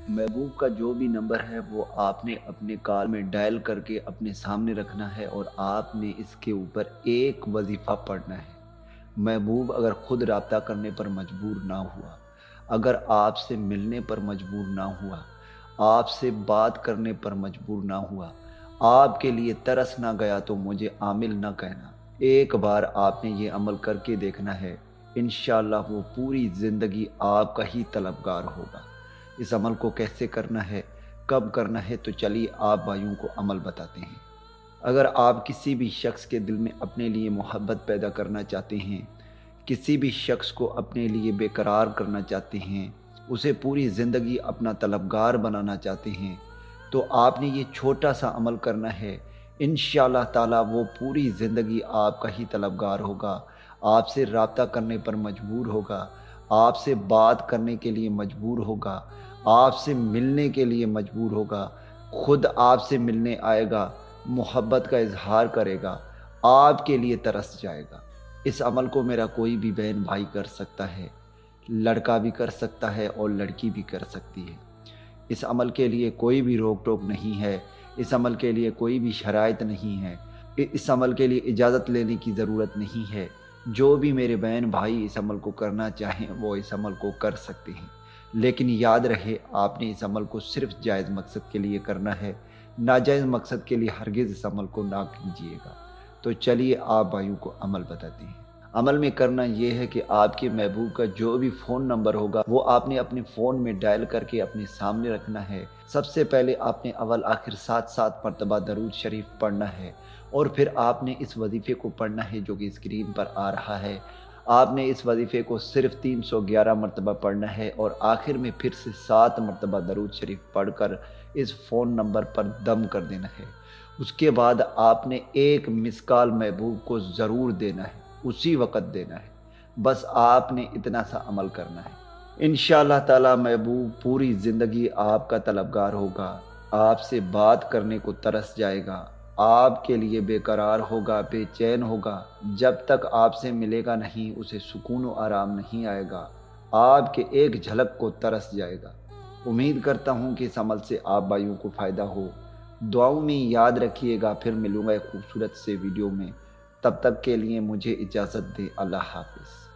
محبوب کا جو بھی نمبر ہے وہ آپ نے اپنے کال میں ڈائل کر کے اپنے سامنے رکھنا ہے اور آپ نے اس کے اوپر ایک وظیفہ پڑھنا ہے۔ محبوب اگر خود رابطہ کرنے پر مجبور نہ ہوا، اگر آپ سے ملنے پر مجبور نہ ہوا، آپ سے بات کرنے پر مجبور نہ ہوا، آپ کے لیے ترس نہ گیا تو مجھے عامل نہ کہنا۔ ایک بار آپ نے یہ عمل کر کے دیکھنا ہے، انشاءاللہ وہ پوری زندگی آپ کا ہی طلبگار ہوگا۔ اس عمل کو کیسے کرنا ہے، کب کرنا ہے، تو چلیے آپ بھائیوں کو عمل بتاتے ہیں۔ اگر آپ کسی بھی شخص کے دل میں اپنے لیے محبت پیدا کرنا چاہتے ہیں، کسی بھی شخص کو اپنے لیے بے قرار کرنا چاہتے ہیں، اسے پوری زندگی اپنا طلبگار بنانا چاہتے ہیں، تو آپ نے یہ چھوٹا سا عمل کرنا ہے۔ انشاءاللہ تعالی وہ پوری زندگی آپ کا ہی طلبگار ہوگا، آپ سے رابطہ کرنے پر مجبور ہوگا، آپ سے بات کرنے کے لیے مجبور ہوگا، آپ سے ملنے کے لیے مجبور ہوگا، خود آپ سے ملنے آئے گا، محبت کا اظہار کرے گا، آپ کے لیے ترس جائے گا۔ اس عمل کو میرا کوئی بھی بہن بھائی کر سکتا ہے، لڑکا بھی کر سکتا ہے اور لڑکی بھی کر سکتی ہے۔ اس عمل کے لیے کوئی بھی روک ٹوک نہیں ہے، اس عمل کے لیے کوئی بھی شرائط نہیں ہے، اس عمل کے لیے اجازت لینے کی ضرورت نہیں ہے۔ جو بھی میرے بہن بھائی اس عمل کو کرنا چاہیں وہ اس عمل کو کر سکتے ہیں، لیکن یاد رہے آپ نے اس عمل کو صرف جائز مقصد کے لیے کرنا ہے، ناجائز مقصد کے لیے ہرگز اس عمل کو نہ کیجیے گا۔ تو چلیے آپ بھائیوں کو عمل بتاتے ہیں۔ عمل میں کرنا یہ ہے کہ آپ کے محبوب کا جو بھی فون نمبر ہوگا وہ آپ نے اپنے فون میں ڈائل کر کے اپنے سامنے رکھنا ہے۔ سب سے پہلے آپ نے اول آخر 7 مرتبہ درود شریف پڑھنا ہے، اور پھر آپ نے اس وظیفے کو پڑھنا ہے جو کہ اسکرین پر آ رہا ہے۔ آپ نے اس وظیفے کو صرف 311 مرتبہ پڑھنا ہے اور آخر میں پھر سے 7 مرتبہ درود شریف پڑھ کر اس فون نمبر پر دم کر دینا ہے۔ اس کے بعد آپ نے ایک مس کال محبوب کو ضرور دینا ہے، اسی وقت دینا ہے۔ بس آپ نے اتنا سا عمل کرنا ہے۔ انشاءاللہ تعالی محبوب پوری زندگی آپ کا طلبگار ہوگا، آپ سے بات کرنے کو ترس جائے گا، آپ کے لیے بے قرار ہوگا، بے چین ہوگا۔ جب تک آپ سے ملے گا نہیں اسے سکون و آرام نہیں آئے گا، آپ کے ایک جھلک کو ترس جائے گا۔ امید کرتا ہوں کہ اس عمل سے آپ بھائیوں کو فائدہ ہو۔ دعاؤں میں یاد رکھیے گا، پھر ملوں گا ایک خوبصورت سے ویڈیو میں۔ تب تک کے لیے مجھے اجازت دیں۔ اللہ حافظ۔